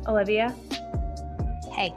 Olivia? Hey.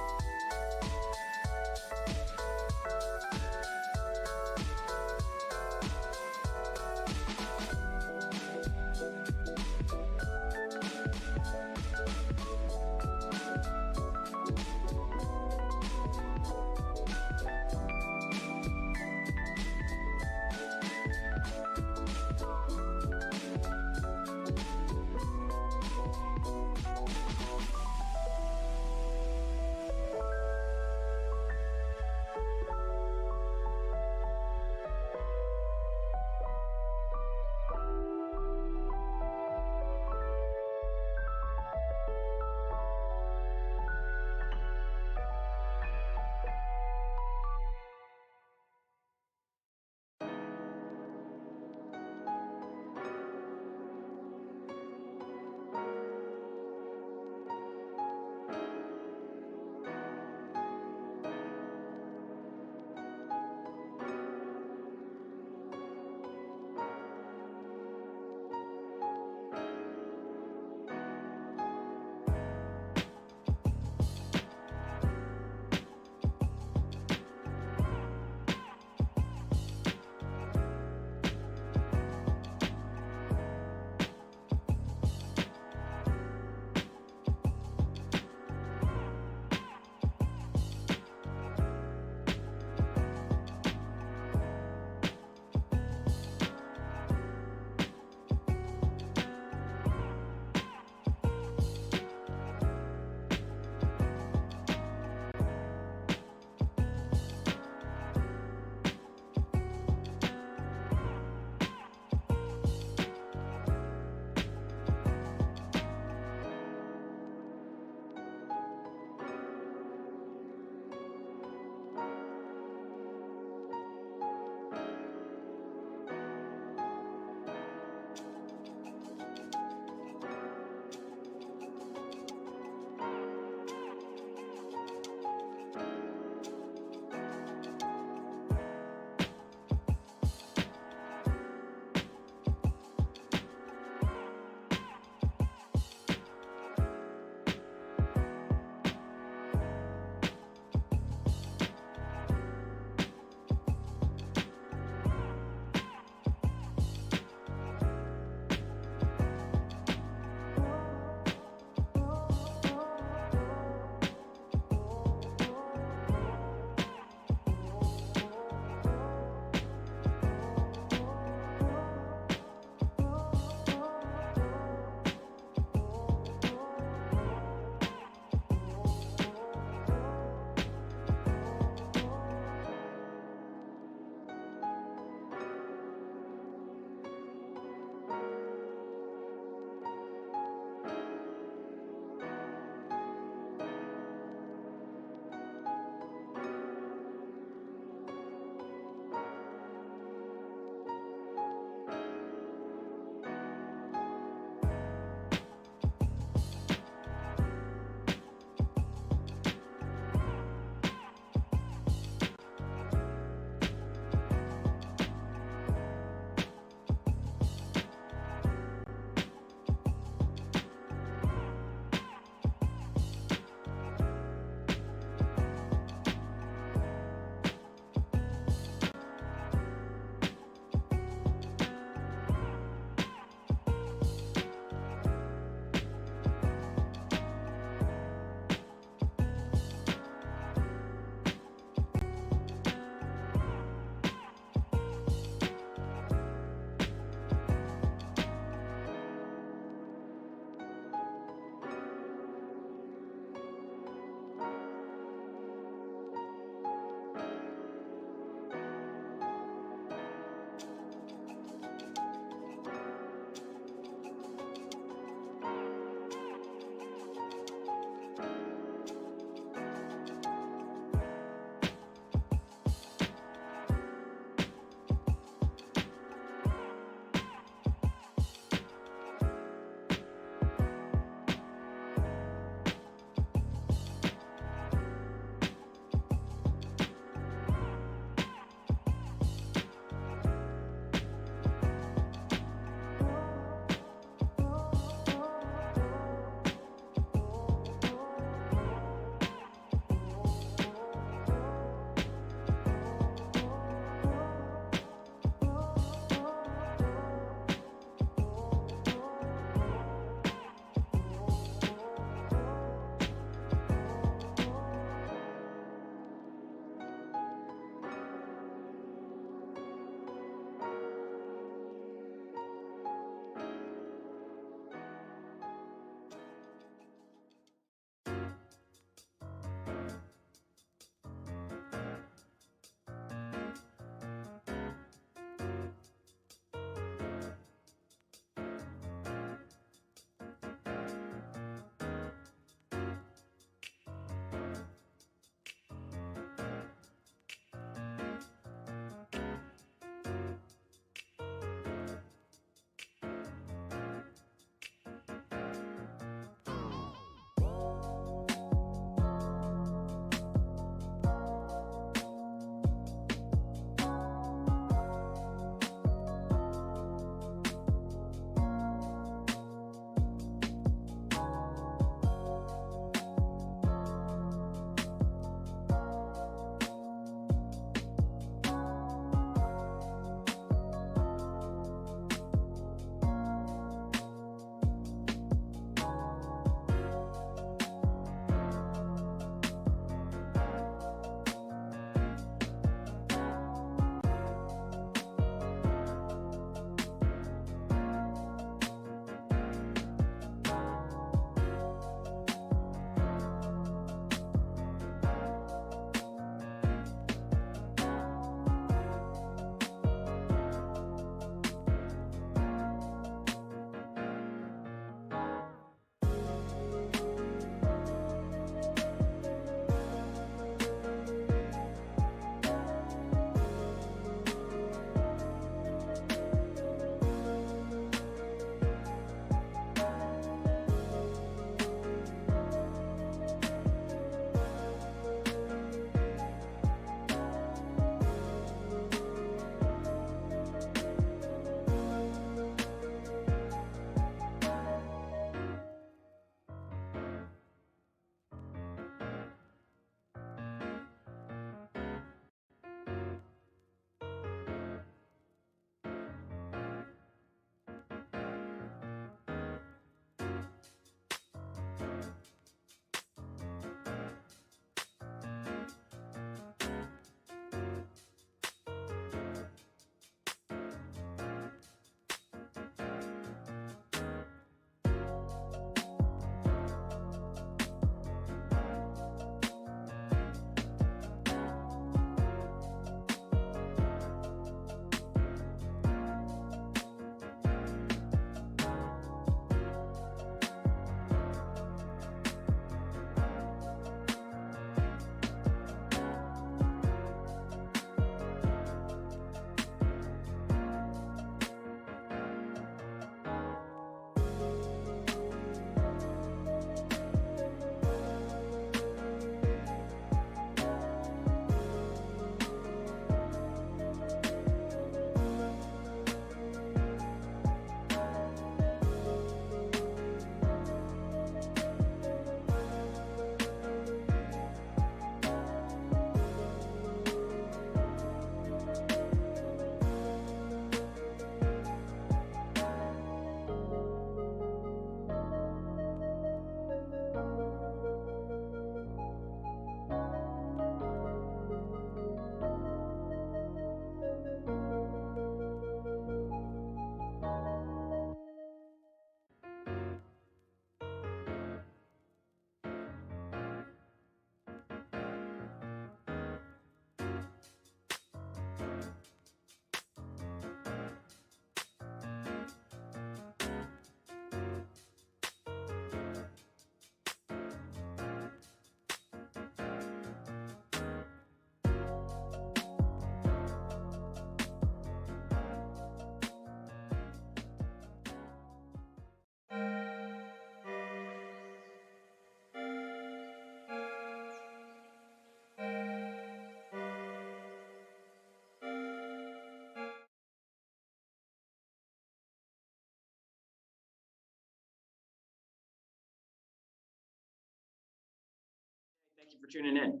for tuning in.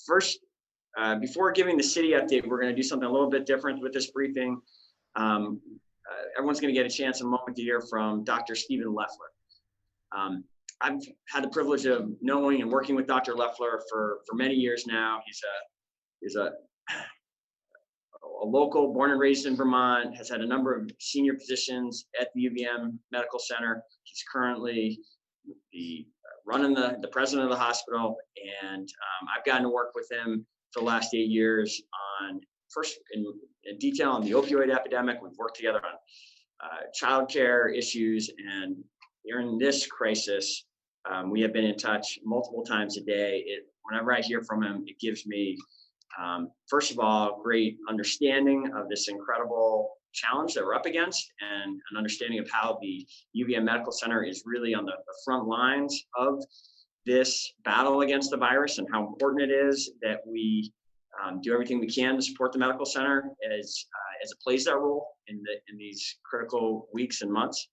First, before giving the city update, we're going to do something a little bit different with this briefing. Everyone's going to get a chance in a moment to hear from Dr. Stephen Leffler. I've had the privilege of knowing and working with Dr. Leffler for many years now. He's a local, born and raised in Vermont, has had a number of senior positions at the UVM Medical Center. He's currently running the president of the hospital, and I've gotten to work with him for the last 8 years on first in detail on the opioid epidemic. We've worked together on childcare issues, and during this crisis, we have been in touch multiple times a day. Whenever I hear from him, it gives me, first of all, great understanding of this incredible challenge that we're up against, and an understanding of how the UVM Medical Center is really on the front lines of this battle against the virus, and how important it is that we do everything we can to support the medical center as it plays that role in these critical weeks and months.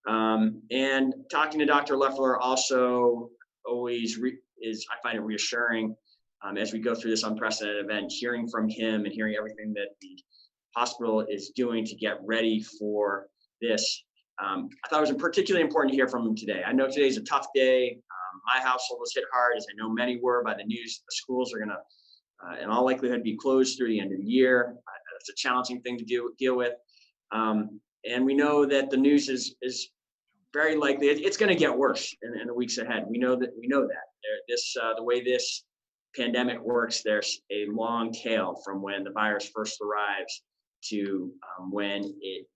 And talking to Dr. Leffler also always I find it reassuring as we go through this unprecedented event, hearing from him and hearing everything that the hospital is doing to get ready for this. I thought it was particularly important to hear from him today. I know today's a tough day. My household was hit hard, as I know many were by the news. The schools are going to, in all likelihood, be closed through the end of the year. It's a challenging thing to deal with. And we know that the news is very likely, it's going to get worse in the weeks ahead. We know that. The way this pandemic works, there's a long tail from when the virus first arrives to when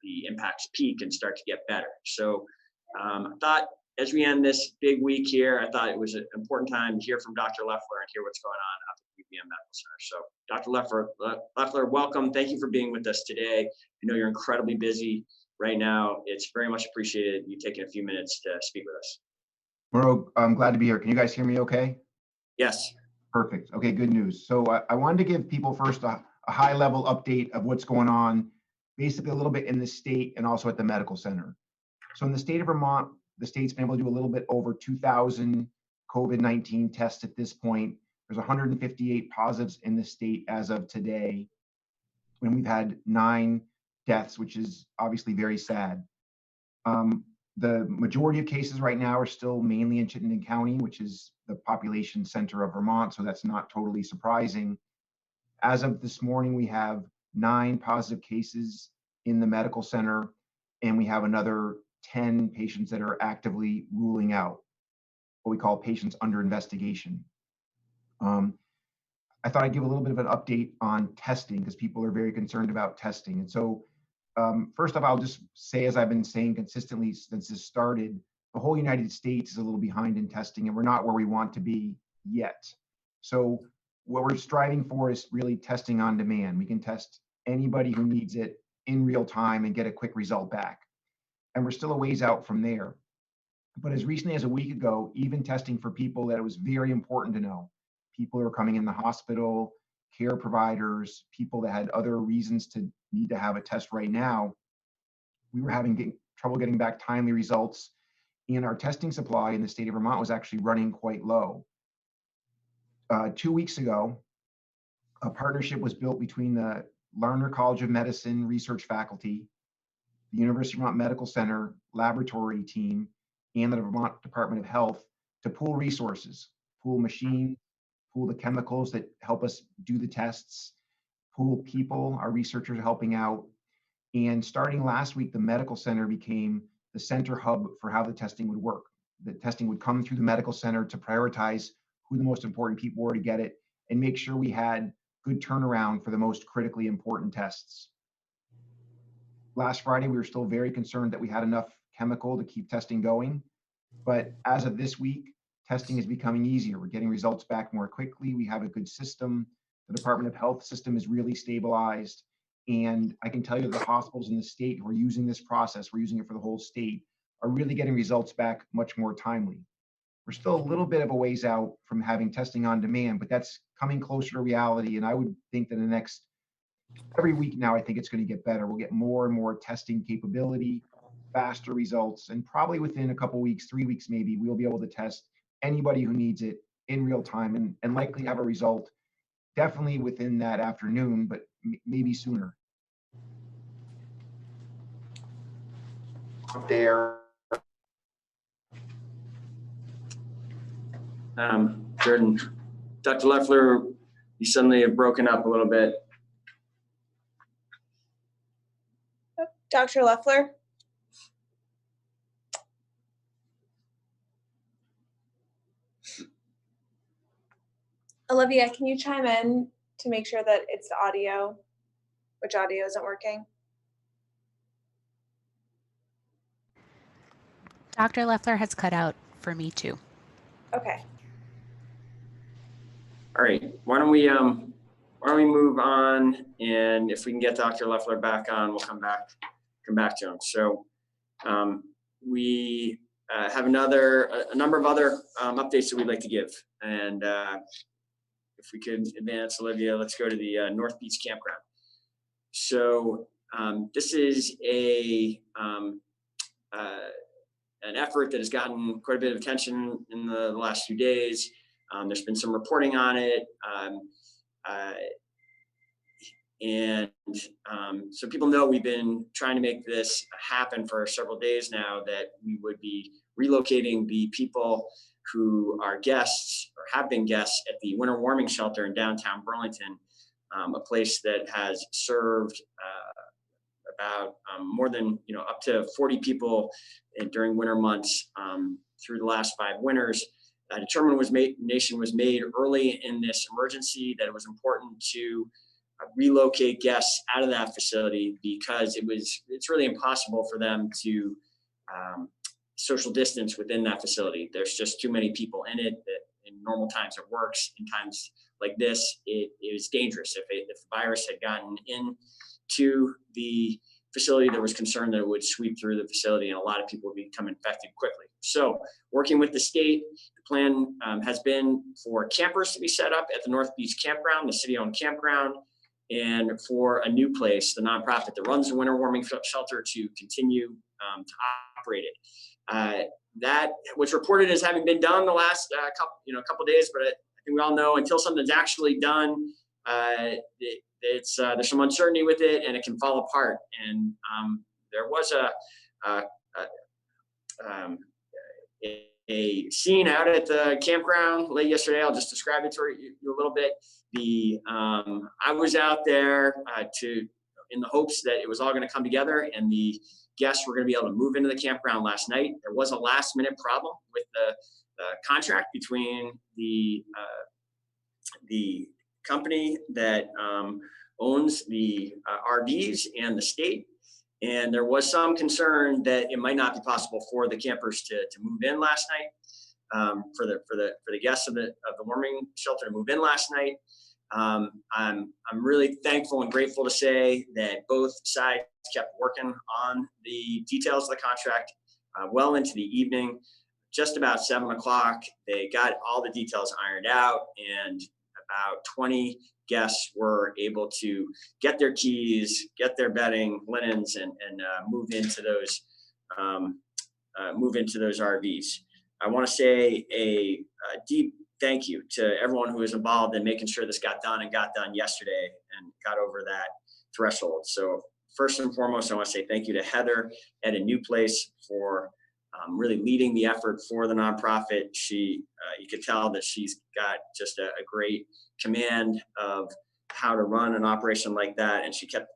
the impacts peak and start to get better. So I thought as we end this big week here, I thought it was an important time to hear from Dr. Leffler and hear what's going on up at the UVM Medical Center. So Dr. Leffler, welcome. Thank you for being with us today. I know you're incredibly busy right now. It's very much appreciated you taking a few minutes to speak with us. Murrow, I'm glad to be here. Can you guys hear me okay? Yes. Perfect. Okay, good news. So I wanted to give people first a high level update of what's going on, basically a little bit in the state and also at the medical center. So in the state of Vermont, the state's been able to do a little bit over 2,000 COVID-19 tests at this point. There's 158 positives in the state as of today, and we've had 9 deaths, which is obviously very sad. The majority of cases right now are still mainly in Chittenden County, which is the population center of Vermont, so that's not totally surprising. As of this morning, we have 9 positive cases in the medical center, and we have another 10 patients that are actively ruling out, what we call patients under investigation. I thought I'd give a little bit of an update on testing because people are very concerned about testing. And so first off, I'll just say, as I've been saying consistently since this started, the whole United States is a little behind in testing, and we're not where we want to be yet. So what we're striving for is really testing on demand. We can test anybody who needs it in real time and get a quick result back. And we're still a ways out from there. But as recently as a week ago, even testing for people that it was very important to know, people who are coming in the hospital, care providers, people that had other reasons to need to have a test right now, we were having trouble getting back timely results. And our testing supply in the state of Vermont was actually running quite low. 2 weeks ago, a partnership was built between the Larner College of Medicine research faculty, the University of Vermont Medical Center laboratory team, and the Vermont Department of Health to pool resources, pool machines, pool the chemicals that help us do the tests, pool people, our researchers are helping out. And starting last week, the medical center became the center hub for how the testing would work. The testing would come through the medical center to prioritize who the most important people were to get it and make sure we had good turnaround for the most critically important tests. Last Friday, we were still very concerned that we had enough chemical to keep testing going. But as of this week, testing is becoming easier. We're getting results back more quickly. We have a good system. The Department of Health system is really stabilized. And I can tell you the hospitals in the state who are using this process, we're using it for the whole state, are really getting results back much more timely. We're still a little bit of a ways out from having testing on demand, but that's coming closer to reality. And I would think that in the next, every week now, I think it's going to get better. We'll get more and more testing capability, faster results, and probably within a couple weeks, 3 weeks maybe, we'll be able to test anybody who needs it in real time and likely have a result definitely within that afternoon, but maybe sooner. There. Jordan, Dr. Leffler, you suddenly have broken up a little bit. Dr. Leffler? Olivia, can you chime in to make sure that it's the audio? Which audio isn't working? Dr. Leffler has cut out for me too. Okay. All right, why don't we move on, and if we can get Dr. Leffler back on, we'll come back to him. So we have a number of other updates that we'd like to give, and if we could advance, Olivia, let's go to the North Beach Campground. So this is an effort that has gotten quite a bit of attention in the last few days. There's been some reporting on it. So people know we've been trying to make this happen for several days now, that we would be relocating the people who are guests or have been guests at the winter warming shelter in downtown Burlington, a place that has served about more than, up to 40 people during winter months through the last 5 winters. A determination was made early in this emergency that it was important to relocate guests out of that facility, because it's really impossible for them to social distance within that facility. There's just too many people in it. That in normal times it works. In times like this, it is dangerous. If the virus had gotten into the facility, there was concern that it would sweep through the facility and a lot of people would become infected quickly. So working with the state, the plan has been for campers to be set up at the North Beach Campground, the city-owned campground, and for a new place, the nonprofit that runs the winter warming shelter, to continue to operate it. That was reported as having been done the last couple of days, but I think we all know until something's actually done, there's some uncertainty with it, and it can fall apart. And there was a scene out at the campground late yesterday. I'll just describe it to you a little bit. I was out there in the hopes that it was all going to come together and the guests were going to be able to move into the campground last night. There was a last-minute problem with the contract between the company that owns the RVs and the state. And there was some concern that it might not be possible for the campers to move in last night, for the guests of the warming shelter to move in last night. I'm really thankful and grateful to say that both sides kept working on the details of the contract well into the evening. Just about 7 o'clock, they got all the details ironed out, and about 20 guests were able to get their keys, get their bedding, linens, and move into those RVs. I want to say a deep thank you to everyone who was involved in making sure this got done yesterday and got over that threshold. So first and foremost, I want to say thank you to Heather at A New Place for really leading the effort for the nonprofit. You could tell that she's got just a great command of how to run an operation like that, and she got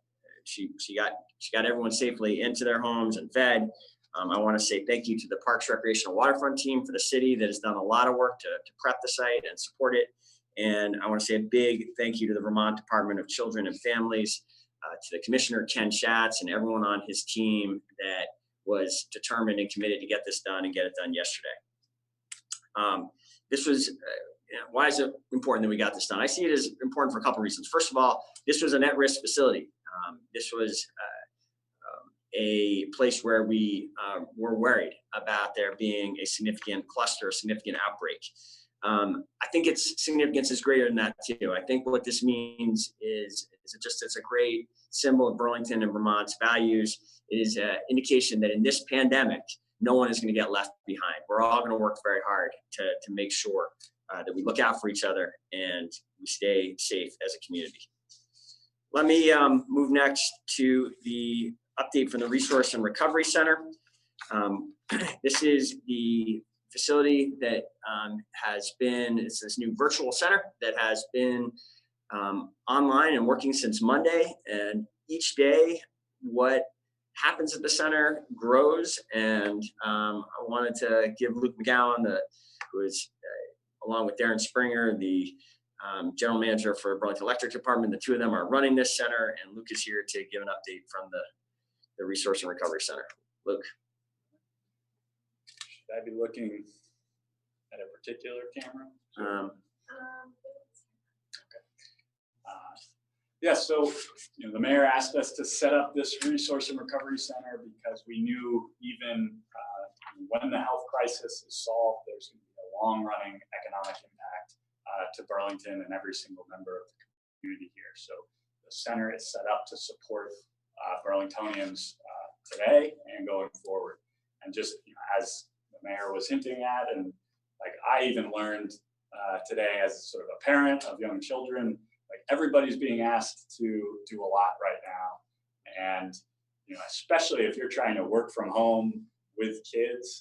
everyone safely into their homes and fed. I want to say thank you to the Parks Recreational Waterfront team for the city that has done a lot of work to prep the site and support it. And I want to say a big thank you to the Vermont Department of Children and Families, to the Commissioner Ken Schatz and everyone on his team that was determined and committed to get this done and get it done yesterday. This was, why is it important that we got this done? I see it as important for a couple of reasons. First of all, this was an at-risk facility. This was a place where we were worried about there being a significant cluster, a significant outbreak. I think its significance is greater than that too. I think what this means is it's a great symbol of Burlington and Vermont's values. It is an indication that in this pandemic, no one is going to get left behind. We're all going to work very hard to make sure that we look out for each other and we stay safe as a community. Let me move next to the update from the Resource and Recovery Center. This is the facility that it's this new virtual center that has been online and working since Monday. And each day, what happens at the center grows. And I wanted to give Luke McGowan, who is along with Darren Springer, the general manager for Burlington Electric Department. The two of them are running this center, and Luke is here to give an update from the Resource and Recovery Center. Luke. Should I be looking at a particular camera? Yeah, so the mayor asked us to set up this Resource and Recovery Center because we knew even when the health crisis is solved, there's going to be a long-running economic impact to Burlington and every single member of the community here. So the center is set up to support Burlingtonians today and going forward. And just as the mayor was hinting at, and like I even learned today as sort of a parent of young children, like everybody's being asked to do a lot right now. And especially if you're trying to work from home with kids,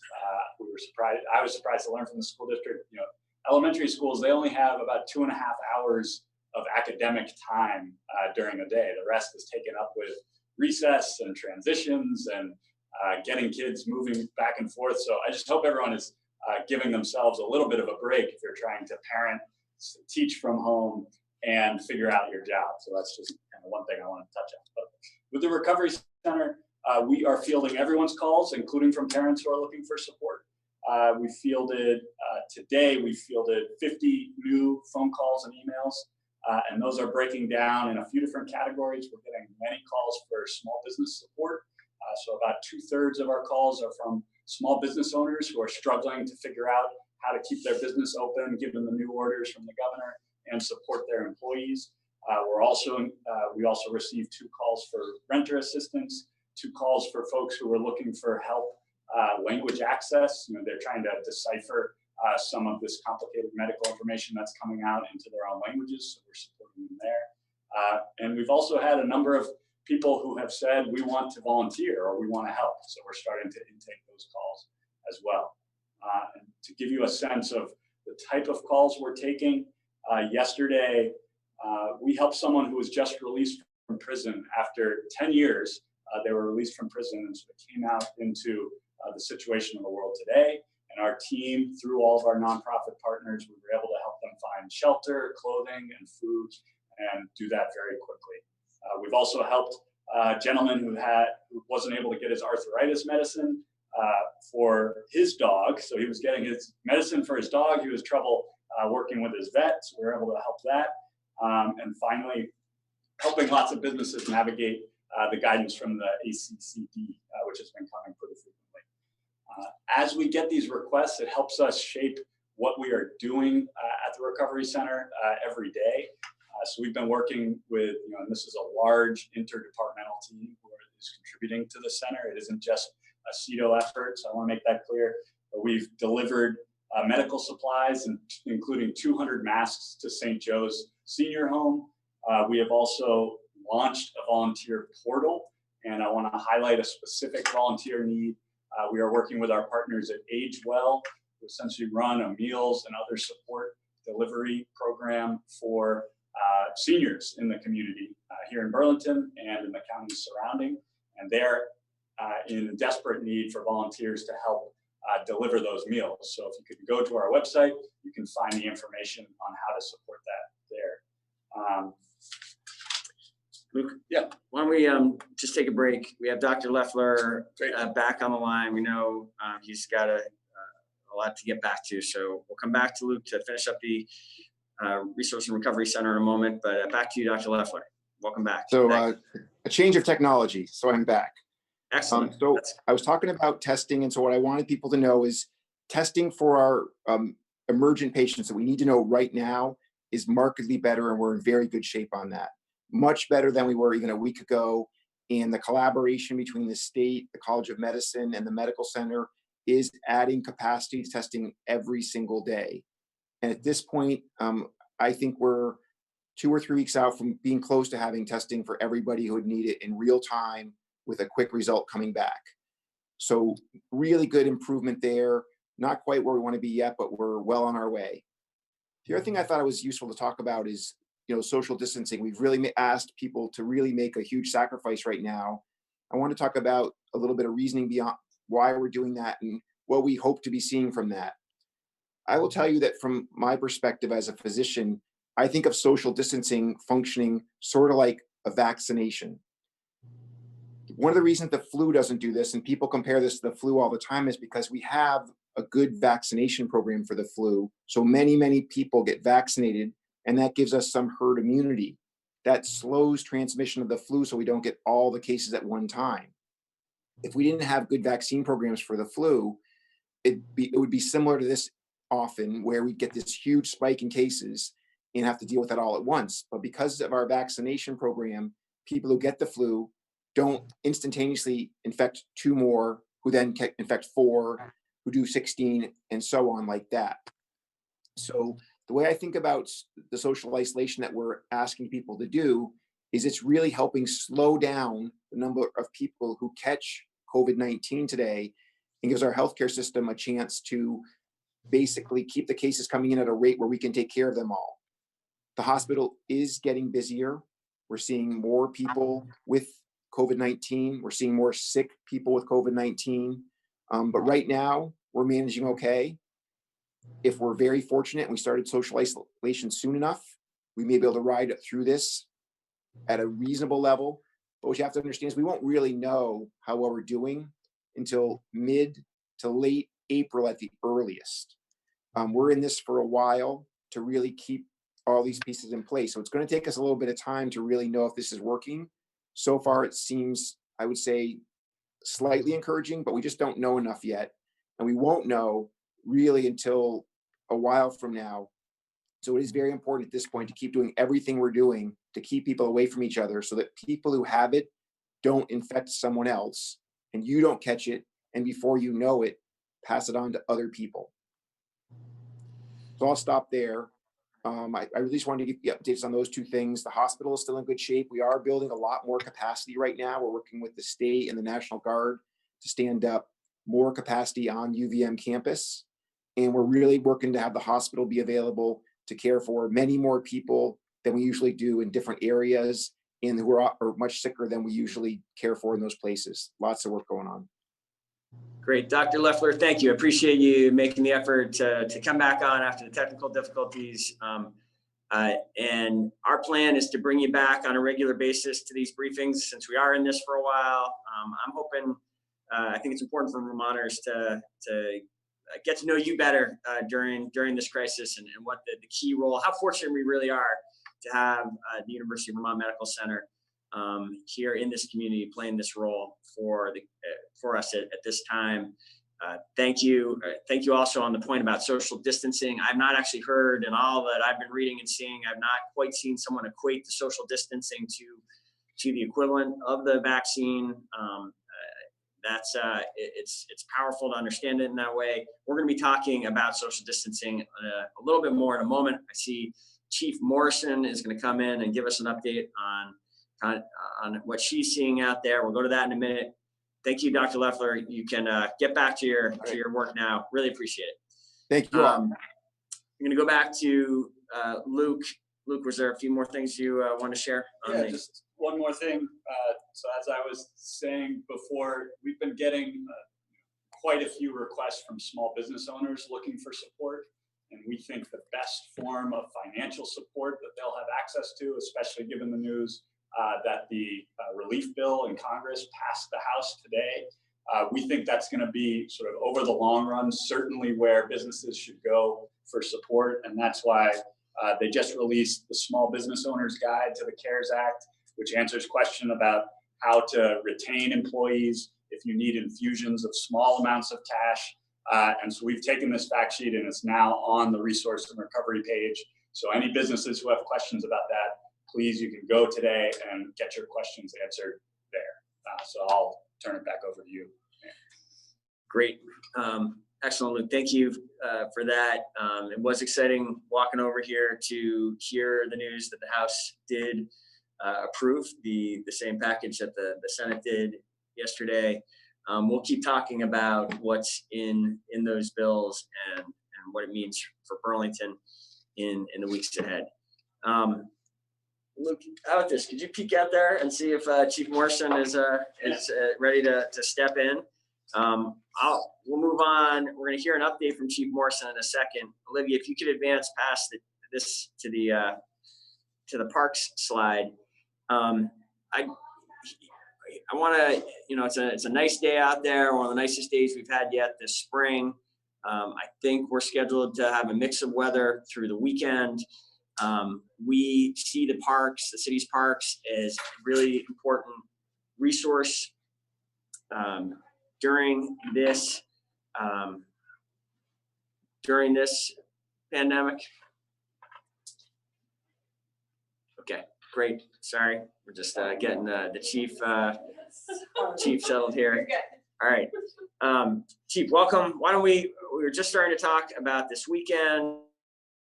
I was surprised to learn from the school district, elementary schools, they only have about 2.5 hours of academic time during the day. The rest is taken up with recess and transitions and getting kids moving back and forth. So I just hope everyone is giving themselves a little bit of a break if you're trying to parent, teach from home, and figure out your job. So that's just kind of one thing I want to touch on. But with the Recovery Center, we are fielding everyone's calls, including from parents who are looking for support. Today we fielded 50 new phone calls and emails, and those are breaking down in a few different categories. We're getting many calls for small business support. So about 2/3 of our calls are from small business owners who are struggling to figure out how to keep their business open, given the new orders from the governor, and support their employees. We also received 2 calls for renter assistance, 2 calls for folks who are looking for help language access. They're trying to decipher some of this complicated medical information that's coming out into their own languages, so we're supporting them there. And we've also had a number of people who have said, we want to volunteer or we want to help, so we're starting to intake those calls as well. And to give you a sense of the type of calls we're taking, yesterday, we helped someone who was just released from prison after 10 years. They were released from prison and sort of came out into the situation of the world today. And our team, through all of our nonprofit partners, we were able to help them find shelter, clothing, and food, and do that very quickly. We've also helped a gentleman who wasn't able to get his arthritis medicine for his dog. So he was getting his medicine for his dog. He was trouble working with his vet, so we were able to help that. And finally, helping lots of businesses navigate the guidance from the ACCD, which has been coming pretty frequently. As we get these requests, it helps us shape what we are doing at the Recovery Center every day. So we've been working with, and this is a large interdepartmental team who is contributing to the center. It isn't just a CEDO effort, so I want to make that clear. But we've delivered medical supplies, including 200 masks to St. Joe's Senior Home. We have also launched a volunteer portal, and I want to highlight a specific volunteer need. We are working with our partners at Age Well, who essentially run a meals and other support delivery program for seniors in the community here in Burlington and in the counties surrounding. And they're in desperate need for volunteers to help deliver those meals. So if you could go to our website, you can find the information on how to support that there. Luke, yeah. Why don't we just take a break? We have Dr. Leffler back on the line. We know he's got a lot to get back to, so we'll come back to Luke to finish up the Resource and Recovery Center in a moment, but back to you, Dr. Leffler. Welcome back. So a change of technology, so I'm back. Excellent. I was talking about testing, and so what I wanted people to know is testing for our emergent patients that we need to know right now is markedly better, and we're in very good shape on that. Much better than we were even a week ago. And the collaboration between the state, the College of Medicine, and the medical center is adding capacity to testing every single day. And at this point, I think we're 2 or 3 weeks out from being close to having testing for everybody who would need it in real time with a quick result coming back. So really good improvement there. Not quite where we want to be yet, but we're well on our way. The other thing I thought it was useful to talk about is, social distancing. We've really asked people to really make a huge sacrifice right now. I want to talk about a little bit of reasoning beyond why we're doing that and what we hope to be seeing from that. I will tell you that from my perspective as a physician, I think of social distancing functioning sort of like a vaccination. One of the reasons the flu doesn't do this, and people compare this to the flu all the time, is because we have a good vaccination program for the flu. So many people get vaccinated, and that gives us some herd immunity. That slows transmission of the flu so we don't get all the cases at one time. If we didn't have good vaccine programs for the flu, it would be similar to this often, where we get this huge spike in cases and have to deal with that all at once. But because of our vaccination program, people who get the flu don't instantaneously infect 2 more, who then infect 4, who do 16, and so on like that. So the way I think about the social isolation that we're asking people to do is it's really helping slow down the number of people who catch COVID-19 today, and gives our healthcare system a chance to basically keep the cases coming in at a rate where we can take care of them all. The hospital is getting busier. We're seeing more people with COVID-19. We're seeing more sick people with COVID-19. But right now, we're managing okay. If we're very fortunate and we started social isolation soon enough, we may be able to ride through this at a reasonable level. But what you have to understand is we won't really know how well we're doing until mid to late April at the earliest. We're in this for a while to really keep all these pieces in place. So it's going to take us a little bit of time to really know if this is working. So far, it seems, I would say, slightly encouraging, but we just don't know enough yet. And we won't know really until a while from now. So it is very important at this point to keep doing everything we're doing to keep people away from each other so that people who have it don't infect someone else and you don't catch it. And before you know it, pass it on to other people. So I'll stop there. I really just wanted to give you updates on those 2 things. The hospital is still in good shape. We are building a lot more capacity right now. We're working with the state and the National Guard to stand up more capacity on UVM campus. And we're really working to have the hospital be available to care for many more people than we usually do in different areas and who are much sicker than we usually care for in those places. Lots of work going on. Great. Dr. Leffler, thank you. I appreciate you making the effort to come back on after the technical difficulties. And our plan is to bring you back on a regular basis to these briefings since we are in this for a while. I'm hoping, I think it's important for Vermonters to get to know you better during this crisis and what the key role, how fortunate we really are to have the University of Vermont Medical Center here in this community playing this role for us at this time. Thank you. Thank you also on the point about social distancing. I've not actually heard in all that I've been reading and seeing, I've not quite seen someone equate the social distancing to the equivalent of the vaccine. It's powerful to understand it in that way. We're going to be talking about social distancing a little bit more in a moment. I see Chief Morrison is going to come in and give us an update on what she's seeing out there. We'll go to that in a minute. Thank you, Dr. Leffler. You can get back to your work now. Really appreciate it. Thank you all. I'm going to go back to Luke. Luke, was there a few more things you want to share? Just one more thing. So as I was saying before, we've been getting quite a few requests from small business owners looking for support. And we think the best form of financial support that they'll have access to, especially given the news that the relief bill in Congress passed the House today, we think that's going to be sort of over the long run, certainly where businesses should go for support. And that's why they just released the Small Business Owner's Guide to the CARES Act, which answers questions about how to retain employees if you need infusions of small amounts of cash. And so we've taken this fact sheet and it's now on the resource and recovery page. So any businesses who have questions about that, please, you can go today and get your questions answered there. So I'll turn it back over to you. Great. Excellent, Luke. Thank you for that. It was exciting walking over here to hear the news that the House did approve the same package that the Senate did yesterday. We'll keep talking about what's in those bills and what it means for Burlington in the weeks ahead. Luke, how about this? Could you peek out there and see if Chief Morrison is ready to step in? We'll move on. We're going to hear an update from Chief Morrison in a second. Olivia, if you could advance past this to the parks slide. I want to, it's a nice day out there. One of the nicest days we've had yet this spring. I think we're scheduled to have a mix of weather through the weekend. We see the parks, the city's parks, as a really important resource during this pandemic. Okay, great. Sorry, we're just getting the chief settled here. All right, Chief, welcome. Why don't we were just starting to talk about this weekend,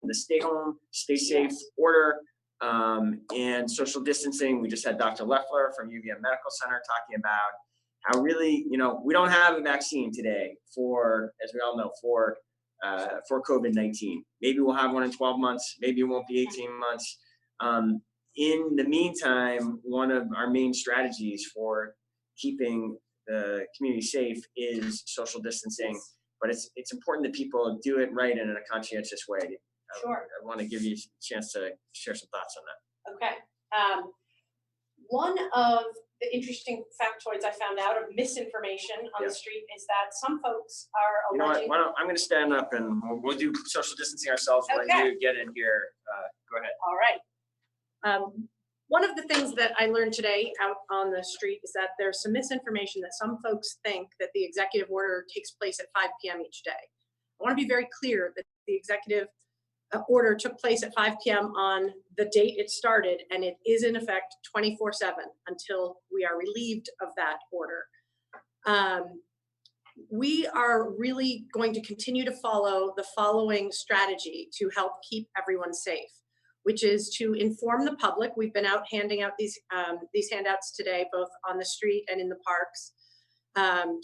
the stay home, stay safe order, and social distancing. We just had Dr. Leffler from UVM Medical Center talking about how really, we don't have a vaccine today for, as we all know, for COVID-19. Maybe we'll have one in 12 months. Maybe it won't be 18 months. In the meantime, one of our main strategies for keeping the community safe is social distancing, but it's important that people do it right and in a conscientious way. Sure. I want to give you a chance to share some thoughts on that. Okay. One of the interesting factoids I found out of misinformation on the street is that some folks are alleging. I'm going to stand up and we'll do social distancing ourselves when you get in here. Go ahead. All right. One of the things that I learned today out on the street is that there's some misinformation that some folks think that the executive order takes place at 5 p.m. each day. I want to be very clear that the executive order took place at 5 p.m. on the date it started, and it is in effect 24/7 until we are relieved of that order. We are really going to continue to follow the following strategy to help keep everyone safe, which is to inform the public. We've been out handing out these handouts today, both on the street and in the parks,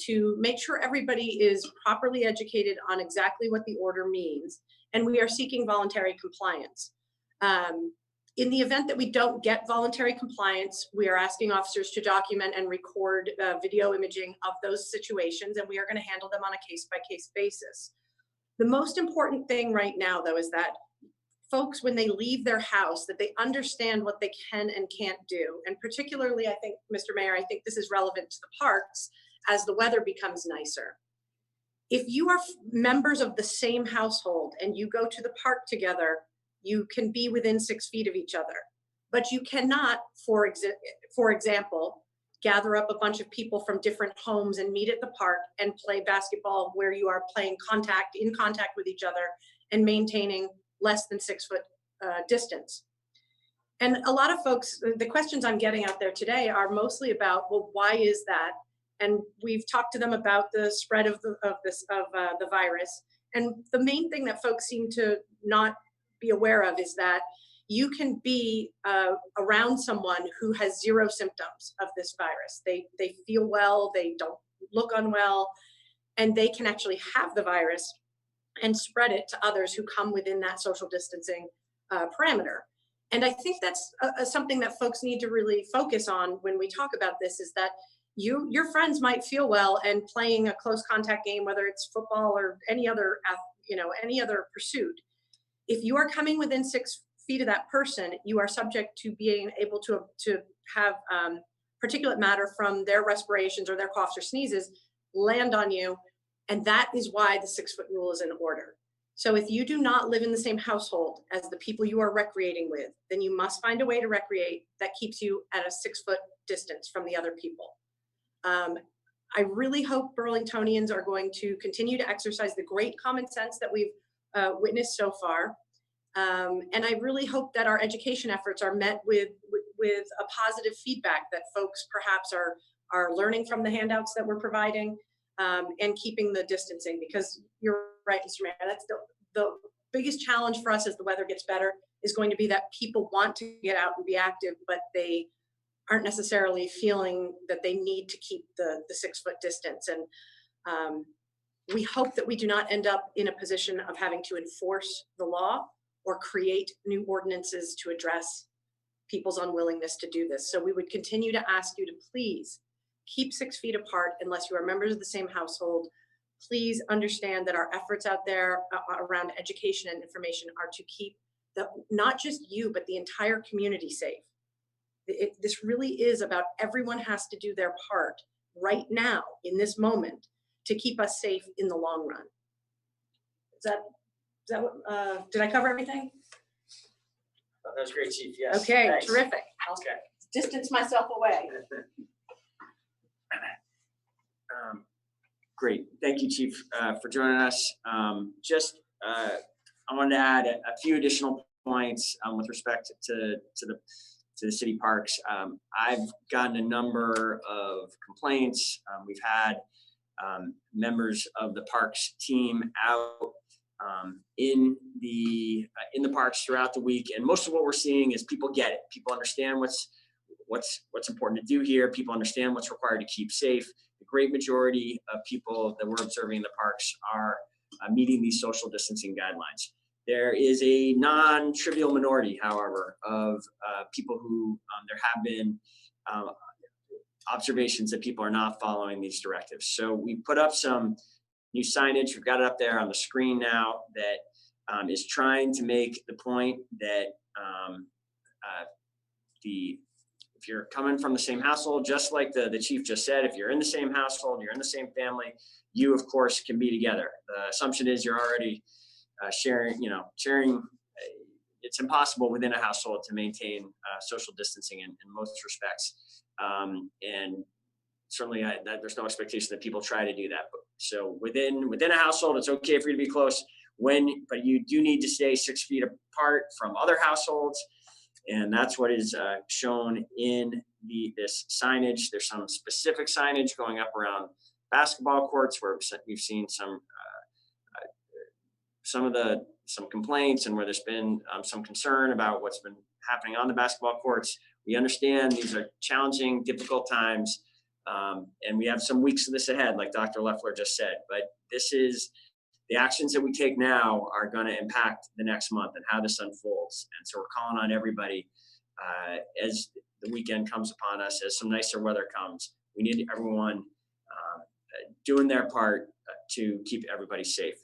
to make sure everybody is properly educated on exactly what the order means. And we are seeking voluntary compliance. In the event that we don't get voluntary compliance, we are asking officers to document and record video imaging of those situations, and we are going to handle them on a case-by-case basis. The most important thing right now, though, is that folks, when they leave their house, that they understand what they can and can't do. And particularly, I think, Mr. Mayor, I think this is relevant to the parks as the weather becomes nicer. If you are members of the same household and you go to the park together, you can be within 6 feet of each other, but you cannot, for example, gather up a bunch of people from different homes and meet at the park and play basketball where you are playing in contact with each other and maintaining less than 6 foot distance. And a lot of folks, the questions I'm getting out there today are mostly about, well, why is that? And we've talked to them about the spread of the virus. And the main thing that folks seem to not be aware of is that you can be around someone who has 0 symptoms of this virus. They feel well, they don't look unwell, and they can actually have the virus and spread it to others who come within that social distancing parameter. And I think that's something that folks need to really focus on when we talk about this, is that your friends might feel well and playing a close contact game, whether it's football or any other pursuit. If you are coming within 6 feet of that person, you are subject to being able to have particulate matter from their respirations or their coughs or sneezes land on you. And that is why the 6 foot rule is in order. So if you do not live in the same household as the people you are recreating with, then you must find a way to recreate that keeps you at a 6 foot distance from the other people. I really hope Burlingtonians are going to continue to exercise the great common sense that we've witnessed so far. And I really hope that our education efforts are met with a positive feedback, that folks perhaps are learning from the handouts that we're providing, and keeping the distancing, because you're right, Mr. Mayor, that's the biggest challenge for us as the weather gets better is going to be that people want to get out and be active, but they aren't necessarily feeling that they need to keep the 6-foot distance. And we hope that we do not end up in a position of having to enforce the law or create new ordinances to address people's unwillingness to do this. So we would continue to ask you to please keep 6 feet apart unless you are members of the same household. Please understand that our efforts out there around education and information are to keep not just you, but the entire community safe. This really is about everyone has to do their part right now in this moment to keep us safe in the long run. Is that what, did I cover everything? That was great, Chief. Yes. Okay, Thanks. terrific. I'll Okay. distance myself away. Great. Thank you, Chief, for joining us. I wanted to add a few additional points with respect to the city parks. I've gotten a number of complaints. We've had members of the parks team out in the parks throughout the week, and most of what we're seeing is people get it. People understand what's important to do here. People understand what's required to keep safe. The great majority of people that we're observing in the parks are meeting these social distancing guidelines. There is a non-trivial minority, however, of people who there have been observations that people are not following these directives. So we put up some new signage. We've got it up there on the screen now that is trying to make the point that if you're coming from the same household, just like the chief just said, if you're in the same household, you're in the same family, you of course can be together. The assumption is you're already sharing. It's impossible within a household to maintain social distancing in most respects. And certainly there's no expectation that people try to do that. So within a household, it's okay for you to be close but you do need to stay 6 feet apart from other households. And that's what is shown in this signage. There's some specific signage going up around basketball courts where we've seen some complaints and where there's been some concern about what's been happening on the basketball courts. We understand these are challenging, difficult times, and we have some weeks of this ahead, like Dr. Leffler just said. But the actions that we take now are going to impact the next month and how this unfolds. And so we're calling on everybody as the weekend comes upon us, as some nicer weather comes. We need everyone doing their part to keep everybody safe.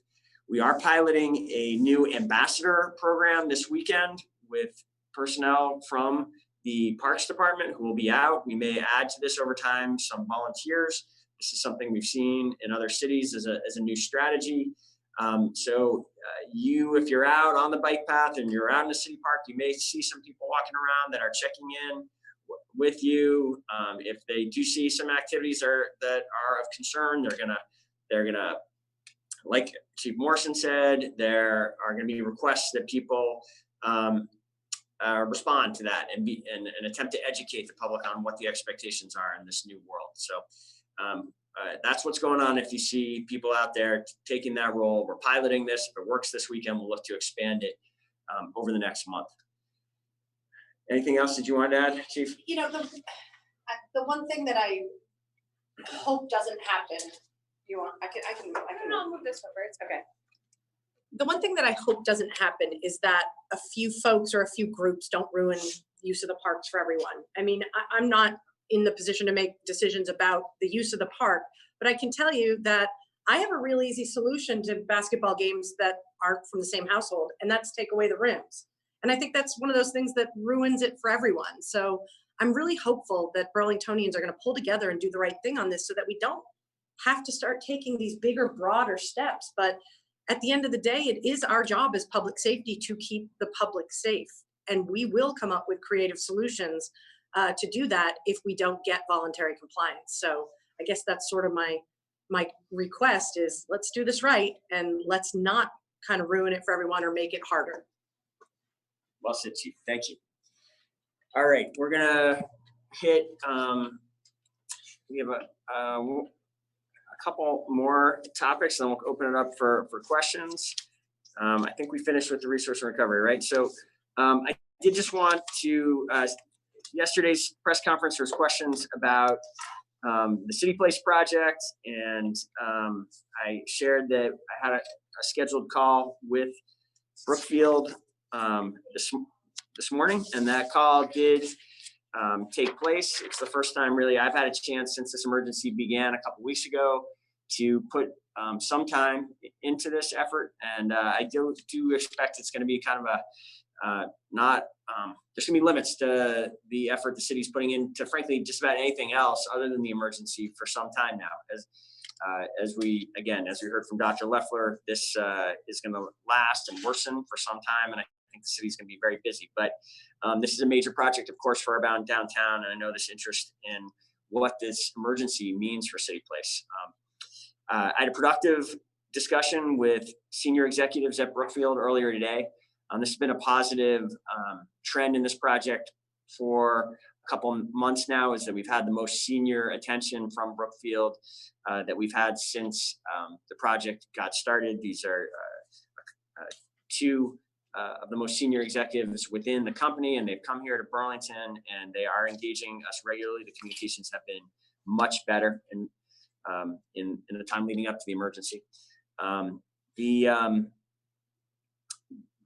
We are piloting a new ambassador program this weekend with personnel from the Parks Department who will be out. We may add to this over time some volunteers. This is something we've seen in other cities as a new strategy. If you're out on the bike path and you're out in the city park, you may see some people walking around that are checking in with you. If they do see some activities that are of concern, they're gonna, like Chief Morrison said, there are going to be requests that people respond to that and attempt to educate the public on what the expectations are in this new world. So that's what's going on. If you see people out there taking that role, we're piloting this. If it works this weekend, we'll look to expand it over the next month. Anything else that you want to add, Chief? The one thing that I hope doesn't happen. I can. I'll move this over. It's okay. The one thing that I hope doesn't happen is that a few folks or a few groups don't ruin use of the parks for everyone. I mean, I'm not in the position to make decisions about the use of the park, but I can tell you that I have a real easy solution to basketball games that aren't from the same household, and that's take away the rims. And I think that's one of those things that ruins it for everyone. So I'm really hopeful that Burlingtonians are going to pull together and do the right thing on this so that we don't have to start taking these bigger, broader steps. But at the end of the day, it is our job as public safety to keep the public safe. And we will come up with creative solutions to do that if we don't get voluntary compliance. So I guess that's sort of my request is let's do this right and let's not kind of ruin it for everyone or make it harder. Well said, Chief. Thank you. All right, we're gonna hit. We have a couple more topics, and then we'll open it up for questions. I think we finished with the resource and recovery, right? So I did just want to, yesterday's press conference, there was questions about the City Place project, and I shared that I had a scheduled call with Brookfield this morning, and that call did take place. It's the first time really I've had a chance since this emergency began a couple weeks ago to put some time into this effort, and I do expect it's going to be kind of a there's going to be limits to the effort the city's putting into, frankly, just about anything else other than the emergency for some time now. As we heard from Dr. Leffler, this is going to last and worsen for some time, and I think the city's going to be very busy. But this is a major project, of course, for our downtown, and I know this interest in what this emergency means for City Place. I had a productive discussion with senior executives at Brookfield earlier today. This has been a positive trend in this project for a couple months now, is that we've had the most senior attention from Brookfield that we've had since the project got started. These are two of the most senior executives within the company, and they've come here to Burlington, and they are engaging us regularly. The communications have been much better in the time leading up to the emergency.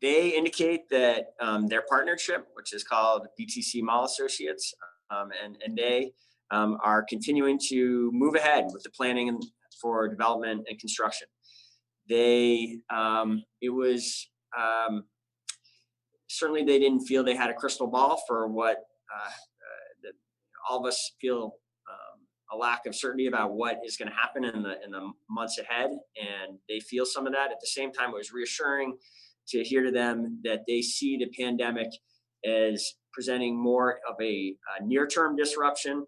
They indicate that their partnership, which is called BTC Mall Associates, and they are continuing to move ahead with the planning for development and construction. Certainly they didn't feel they had a crystal ball for what all of us feel a lack of certainty about what is going to happen in the months ahead, and they feel some of that. At the same time, it was reassuring to hear to them that they see the pandemic as presenting more of a near-term disruption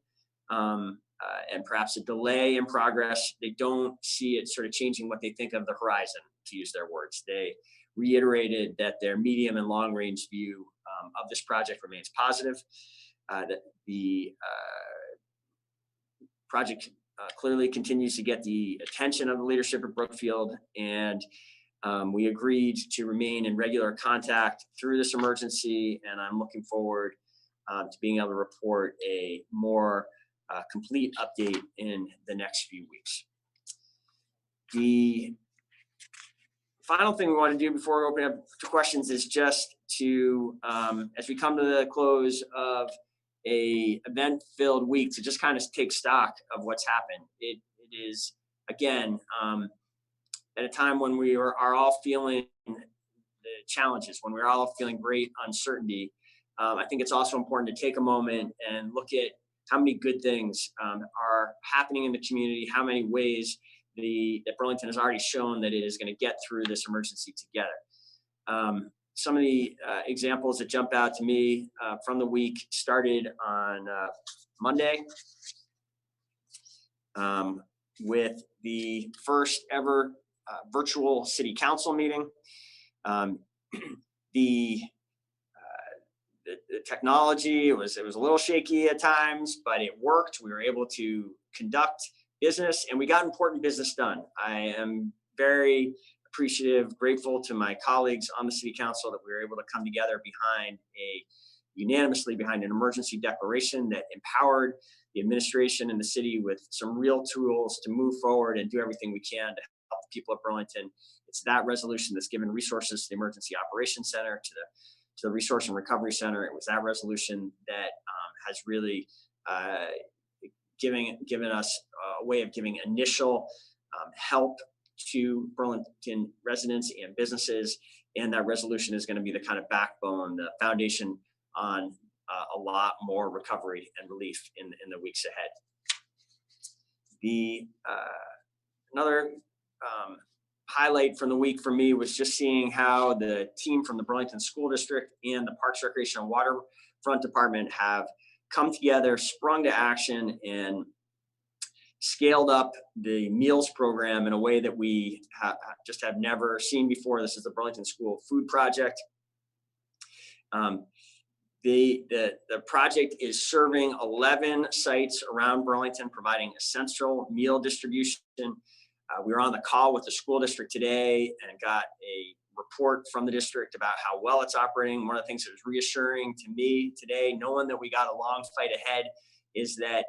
and perhaps a delay in progress. They don't see it sort of changing what they think of the horizon, to use their words. They reiterated that their medium and long-range view of this project remains positive, that the project clearly continues to get the attention of the leadership at Brookfield, and we agreed to remain in regular contact through this emergency, and I'm looking forward to being able to report a more complete update in the next few weeks. The final thing we want to do before we open up to questions is just to, as we come to the close of a event-filled week, to just kind of take stock of what's happened. It is, again, at a time when we are all feeling the challenges, when we're all feeling great uncertainty, I think it's also important to take a moment and look at how many good things are happening in the community, how many ways that Burlington has already shown that it is going to get through this emergency together. Some of the examples that jump out to me from the week started on Monday with the first ever virtual city council meeting. The technology, it was a little shaky at times, but it worked. We were able to conduct business, and we got important business done. I am very appreciative, grateful to my colleagues on the city council that we were able to come together unanimously behind an emergency declaration that empowered the administration and the city with some real tools to move forward and do everything we can to help the people of Burlington. It's that resolution that's given resources to the Emergency Operations Center, to the Resource and Recovery Center. It was that resolution that has really given us a way of giving initial help to Burlington residents and businesses, and that resolution is going to be the kind of backbone, the foundation on a lot more recovery and relief in the weeks ahead. Another highlight from the week for me was just seeing how the team from the Burlington School District and the Parks, Recreation, and Waterfront Department have come together, sprung to action, and scaled up the meals program in a way that we just have never seen before. This is the Burlington School Food Project. The project is serving 11 sites around Burlington, providing essential meal distribution. We were on the call with the school district today and got a report from the district about how well it's operating. One of the things that was reassuring to me today, knowing that we got a long fight ahead, is that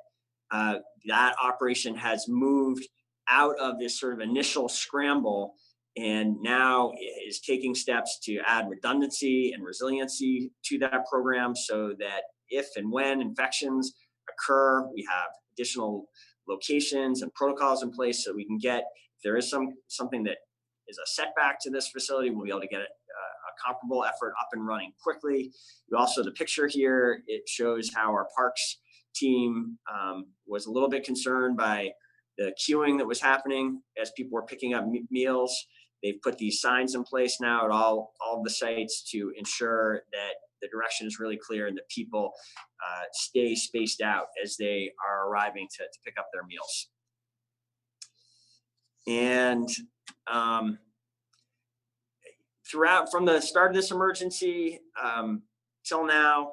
that operation has moved out of this sort of initial scramble and now is taking steps to add redundancy and resiliency to that program so that if and when infections occur, we have additional locations and protocols in place so we can get, if there is something that is a setback to this facility, we'll be able to get a comparable effort up and running quickly. We also, the picture here, it shows how our parks team was a little bit concerned by the queuing that was happening as people were picking up meals. They've put these signs in place now at all of the sites to ensure that the direction is really clear and that people stay spaced out as they are arriving to pick up their meals. And throughout, from the start of this emergency till now,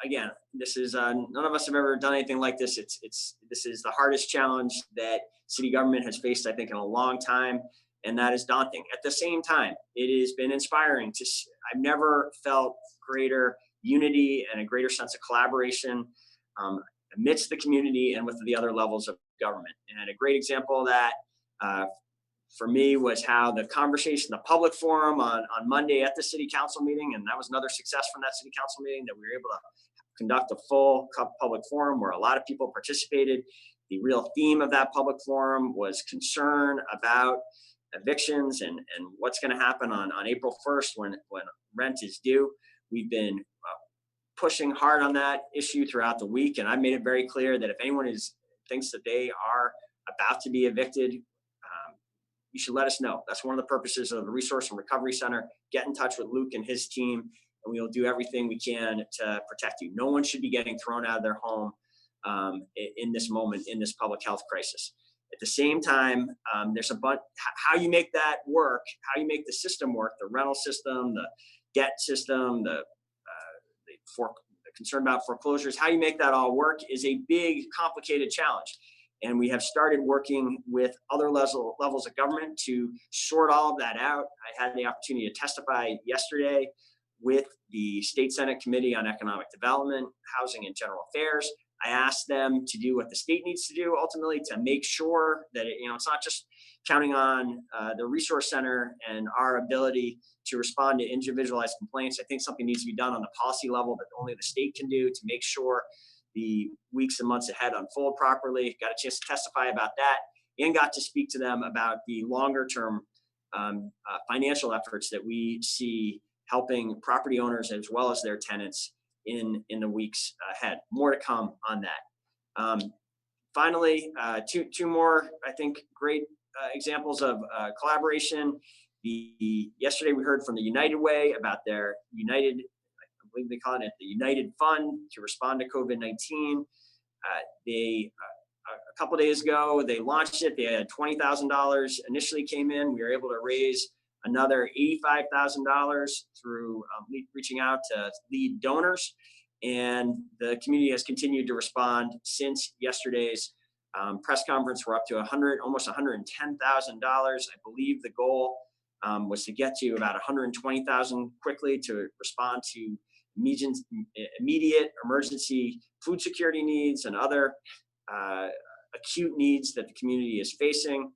again, this is none of us have ever done anything like this. This is the hardest challenge that city government has faced, I think, in a long time, and that is daunting. At the same time, it has been inspiring to. I've never felt greater unity and a greater sense of collaboration amidst the community and with the other levels of government. And a great example of that for me was how the conversation, the public forum on Monday at the city council meeting, and that was another success from that city council meeting, that we were able to conduct a full public forum where a lot of people participated. The real theme of that public forum was concern about evictions and what's going to happen on April 1st when rent is due. We've been pushing hard on that issue throughout the week, and I made it very clear that if anyone thinks that they are about to be evicted, you should let us know. That's one of the purposes of the Resource and Recovery Center. Get in touch with Luke and his team, and we will do everything we can to protect you. No one should be getting thrown out of their home in this moment, in this public health crisis. At the same time, there's a bunch, how you make that work, how you make the system work, the rental system, the debt system, the concern about foreclosures, how you make that all work is a big, complicated challenge. And we have started working with other levels of government to sort all of that out. I had the opportunity to testify yesterday with the State Senate Committee on Economic Development, Housing, and General Affairs. I asked them to do what the state needs to do ultimately to make sure that it's not just counting on the Resource Center and our ability to respond to individualized complaints. I think something needs to be done on the policy level that only the state can do to make sure the weeks and months ahead unfold properly. Got a chance to testify about that and got to speak to them about the longer term financial efforts that we see helping property owners as well as their tenants in the weeks ahead. More to come on that. Finally, two more, I think, great examples of collaboration. Yesterday we heard from the United Way about their United, I believe they call it the United Fund to respond to COVID-19. A couple days ago, they launched it. They had $20,000 initially came in. We were able to raise another $85,000 through reaching out to lead donors. And the community has continued to respond since yesterday's press conference. We're up to almost $110,000. I believe the goal was to get to about $120,000 quickly to respond to immediate emergency food security needs and other acute needs that the community is facing.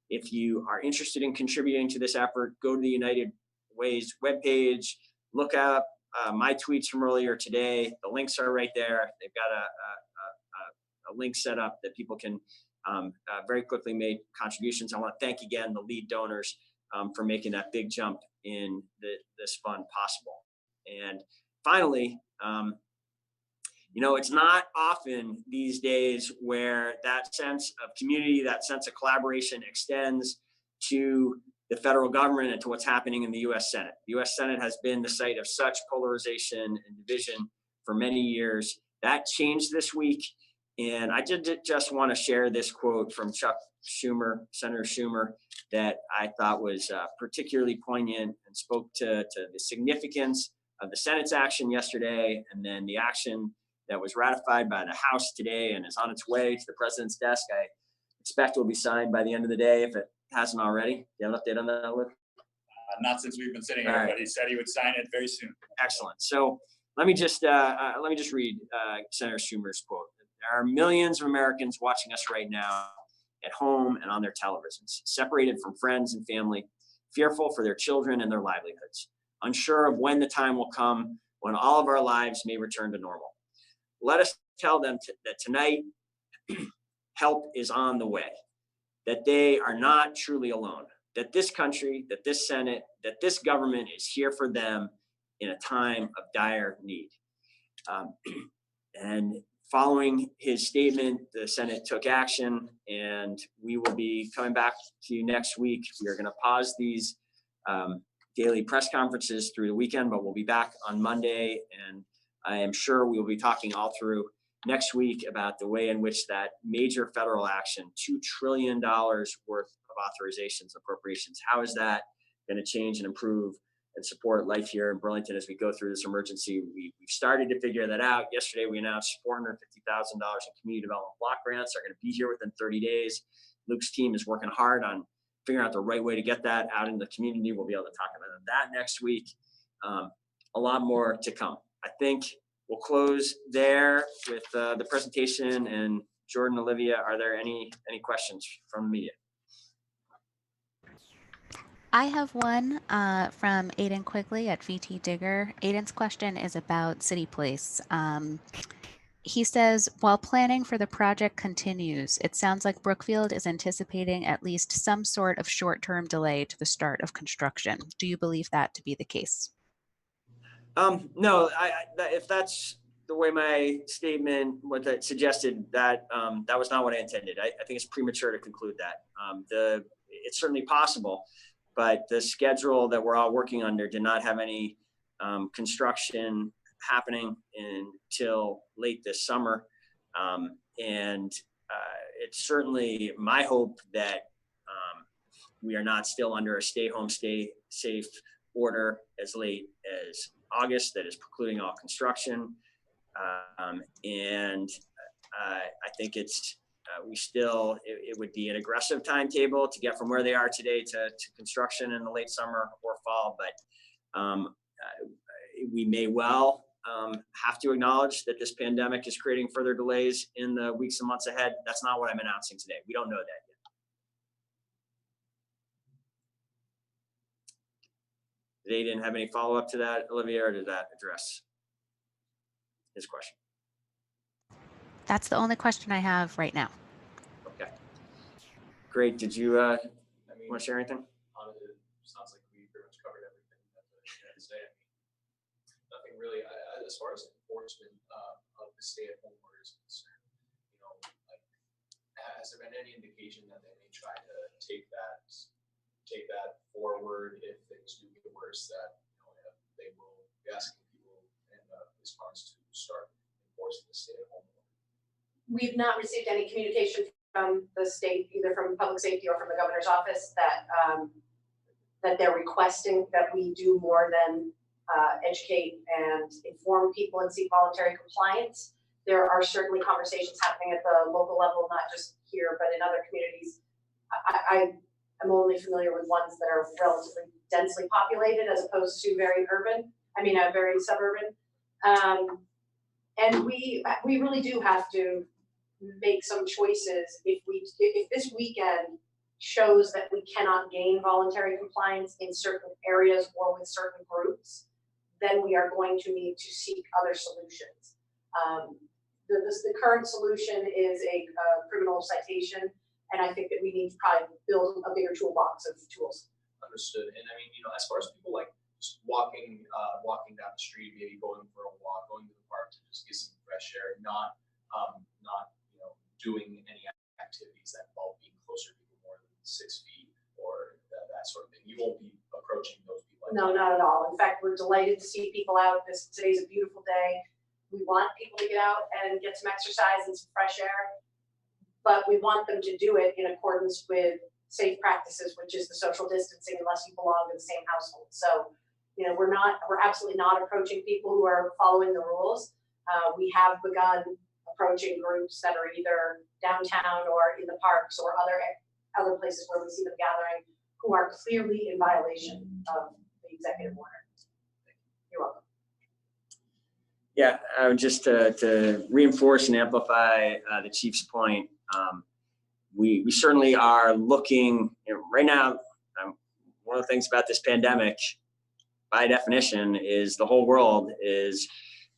If you are interested in contributing to this effort, go to the United Way's webpage, look up my tweets from earlier today. The links are right there. They've got a link set up that people can very quickly make contributions. I want to thank again the lead donors for making that big jump in this fund possible. And finally, it's not often these days where that sense of community, that sense of collaboration extends to the federal government and to what's happening in the U.S. Senate. The U.S. Senate has been the site of such polarization and division for many years. That changed this week. And I just want to share this quote from Senator Schumer, that I thought was particularly poignant and spoke to the significance of the Senate's action yesterday, and then the action that was ratified by the House today and is on its way to the president's desk. I expect will be signed by the end of the day if it hasn't already. Do you have an update on that, Luke? Not since we've been sitting here, All right. but he said he would sign it very soon. Excellent. So let me just read Senator Schumer's quote. There are millions of Americans watching us right now at home and on their televisions, separated from friends and family, fearful for their children and their livelihoods, unsure of when the time will come when all of our lives may return to normal. Let us tell them that tonight help is on the way, that they are not truly alone, that this country, that this Senate, that this government is here for them in a time of dire need. And following his statement, the Senate took action, and we will be coming back to you next week. We are going to pause these daily press conferences through the weekend, but we'll be back on Monday, and I am sure we will be talking all through next week about the way in which that major federal action, $2 trillion worth of authorizations, appropriations, how is that going to change and improve and support life here in Burlington as we go through this emergency? We've started to figure that out. Yesterday, we announced $450,000 in community development block grants are going to be here within 30 days. Luke's team is working hard on figuring out the right way to get that out in the community. We'll be able to talk about that next week. A lot more to come. I think we'll close there with the presentation. And Jordan, Olivia, are there any questions from the media? I have one from Aiden Quigley at VT Digger. Aiden's question is about City Place. He says, while planning for the project continues, it sounds like Brookfield is anticipating at least some sort of short-term delay to the start of construction. Do you believe that to be the case? No, if that's the way my statement, what that suggested, that that was not what I intended. I think it's premature to conclude that. It's certainly possible, but the schedule that we're all working under did not have any construction happening until late this summer. And it's certainly my hope that we are not still under a stay home, stay safe order as late as August that is precluding all construction. And I think it's, it would be an aggressive timetable to get from where they are today to construction in the late summer or fall, but we may well have to acknowledge that this pandemic is creating further delays in the weeks and months ahead. That's not what I'm announcing today. We don't know that yet. They didn't have any follow-up to that, Olivia, or did that address his question? That's the only question I have right now. Okay. Great. Did you want to share anything? Honestly, it sounds like we pretty much covered everything that you had to say. I mean, nothing really, as far as enforcement of the stay-at-home order is concerned, you know, like, has there been any indication that they may try to take that forward if things do get worse, that, you know, they will be asking people in police cars to start enforcing the stay-at-home order? We've not received any communication from the state, either from public safety or from the governor's office, that that they're requesting that we do more than educate and inform people and seek voluntary compliance. There are certainly conversations happening at the local level, not just here, but in other communities. I'm only familiar with ones that are relatively densely populated as opposed to very urban. I mean, very suburban. And we really do have to make some choices. If this weekend shows that we cannot gain voluntary compliance in certain areas or with certain groups, then we are going to need to seek other solutions. The current solution is a criminal citation, and I think that we need to probably build a bigger toolbox of tools. Understood. And I mean, you know, as far as people like just walking down the street, maybe going for a walk, going to the park to just get some fresh air, not you know, doing any activities that involve being closer to people more than 6 feet or that sort of thing. You won't be approaching those people. No, not at all. In fact, we're delighted to see people out. Today's a beautiful day. We want people to get out and get some exercise and some fresh air, but we want them to do it in accordance with safe practices, which is the social distancing, unless you belong to the same household. So You know, we're absolutely not approaching people who are following the rules. We have begun approaching groups that are either downtown or in the parks or other places where we see them gathering who are clearly in violation of the executive order. You're welcome. Yeah, I would just to reinforce and amplify the chief's point. We certainly are looking, you know, right now. One of the things about this pandemic, by definition, is the whole world is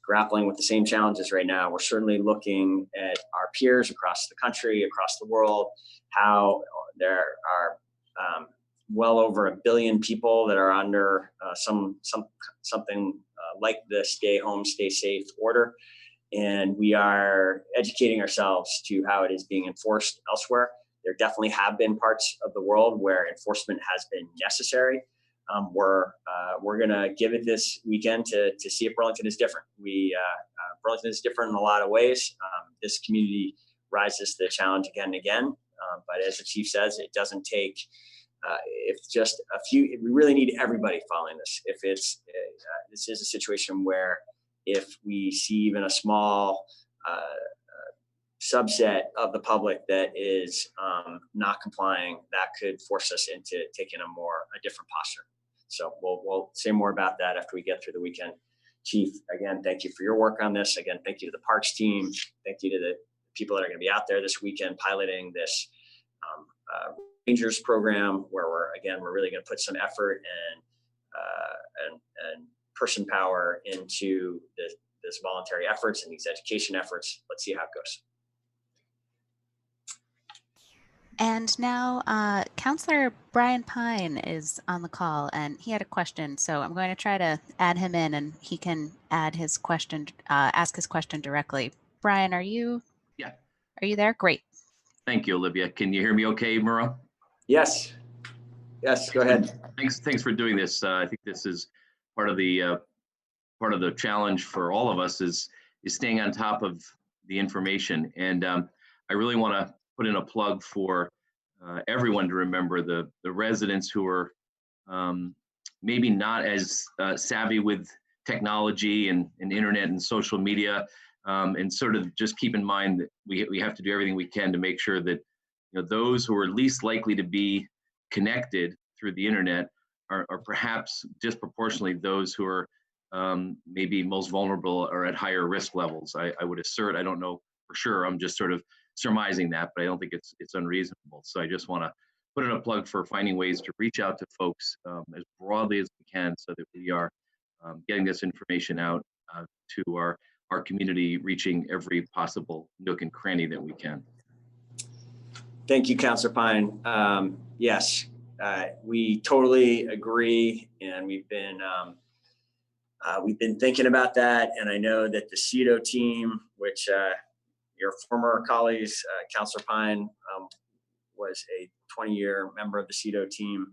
grappling with the same challenges right now. We're certainly looking at our peers across the country, across the world, how there are well over 1 billion people that are under something like the stay home, stay safe order. And we are educating ourselves to how it is being enforced elsewhere. There definitely have been parts of the world where enforcement has been necessary. We're going to give it this weekend to see if Burlington is different. Burlington is different in a lot of ways. This community rises to the challenge again and again. But as the chief says, it doesn't take, if just a few, we really need everybody following this. If it's, this is a situation where if we see even a small subset of the public that is not complying, that could force us into taking a different posture. So we'll say more about that after we get through the weekend. Chief, again, thank you for your work on this. Again, thank you to the parks team. Thank you to the people that are going to be out there this weekend piloting this Rangers program, where we're really going to put some effort and person power into this voluntary efforts and these education efforts. Let's see how it goes. And now Councillor Brian Pine is on the call, and he had a question. So I'm going to try to add him in, and he can add his question, ask his question directly. Brian, are you? Yeah. Are you there? Great. Thank you, Olivia. Can you hear me okay, Murrow? Yes. Yes, go ahead. Thanks for doing this. I think this is part of the challenge for all of us is staying on top of the information. And I really want to put in a plug for everyone to remember the residents who are maybe not as savvy with technology and internet and social media, and sort of just keep in mind that we have to do everything we can to make sure that those who are least likely to be connected through the internet are perhaps disproportionately those who are maybe most vulnerable or at higher risk levels. I would assert, I don't know for sure, I'm just sort of surmising that, but I don't think it's unreasonable. So I just want to put in a plug for finding ways to reach out to folks as broadly as we can, so that we are getting this information out to our community, reaching every possible nook and cranny that we can. Thank you, Councillor Pine. Yes, we totally agree, and we've been thinking about that. And I know that the CEDO team, which your former colleagues, Councillor Pine, was a 20-year member of the CEDO team,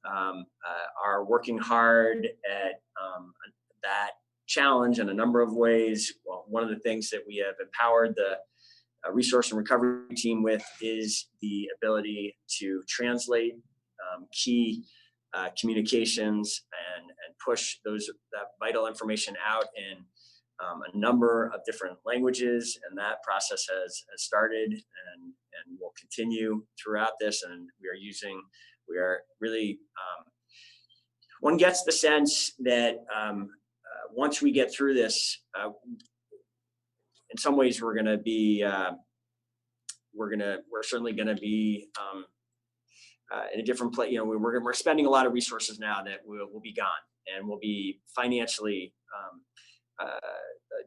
are working hard at that challenge in a number of ways. Well, one of the things that we have empowered the resource and recovery team with is the ability to translate key communications and push that vital information out in a number of different languages, and that process has started and will continue throughout this. And we are really, one gets the sense that once we get through this, in some ways we're certainly going to be in a different place. We're spending a lot of resources now that will be gone, and will be financially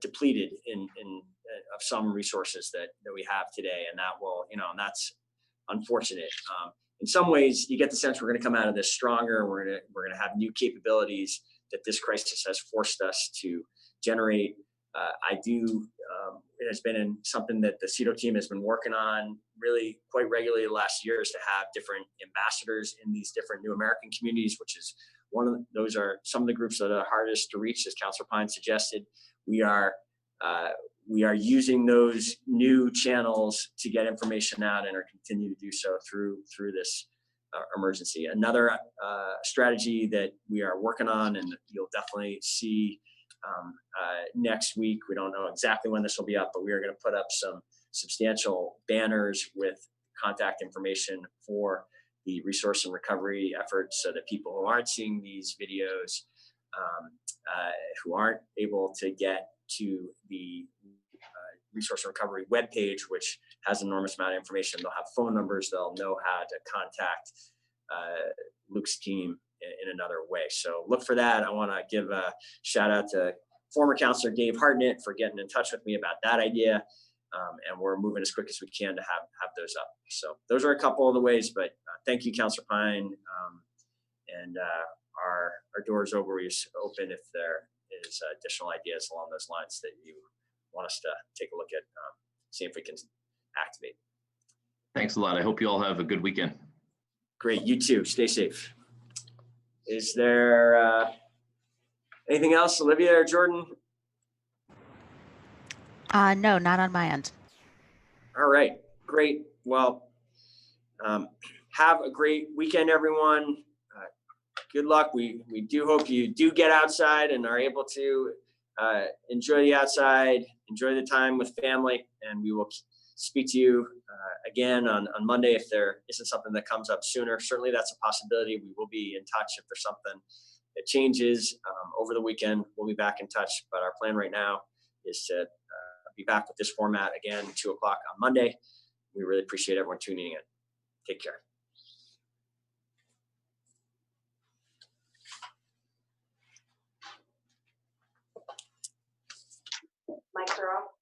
depleted of some resources that we have today, and that will, and that's unfortunate. In some ways, you get the sense we're going to come out of this stronger. We're going to have new capabilities that this crisis has forced us to generate. It has been something that the CEDO team has been working on really quite regularly the last years, to have different ambassadors in these different new American communities, which is those are some of the groups that are hardest to reach, as Councillor Pine suggested. We are using those new channels to get information out, and are continue to do so through this emergency. Another strategy that we are working on, and you'll definitely see next week. We don't know exactly when this will be up, but we are going to put up some substantial banners with contact information for the resource and recovery efforts, so that people who aren't seeing these videos, who aren't able to get to the resource and recovery webpage, which has an enormous amount of information, they'll have phone numbers, they'll know how to contact Luke's team in another way. So look for that. I want to give a shout out to former counselor Dave Hartnett for getting in touch with me about that idea. And we're moving as quick as we can to have those up. So those are a couple of the ways, but thank you, Counselor Pine. And our doors always open if there is additional ideas along those lines that you want us to take a look at, see if we can activate. Thanks a lot. I hope you all have a good weekend. Great, you too. Stay safe. Is there anything else, Olivia or Jordan? No, not on my end. All right, great. Well, have a great weekend, everyone. Good luck. We do hope you do get outside and are able to enjoy the outside, enjoy the time with family, and we will speak to you again on Monday if there isn't something that comes up sooner. Certainly that's a possibility. We will be in touch if there's something that changes over the weekend. We'll be back in touch, but our plan right now is to be back with this format again, 2 o'clock on Monday. We really appreciate everyone tuning in. Take care. Mics are off.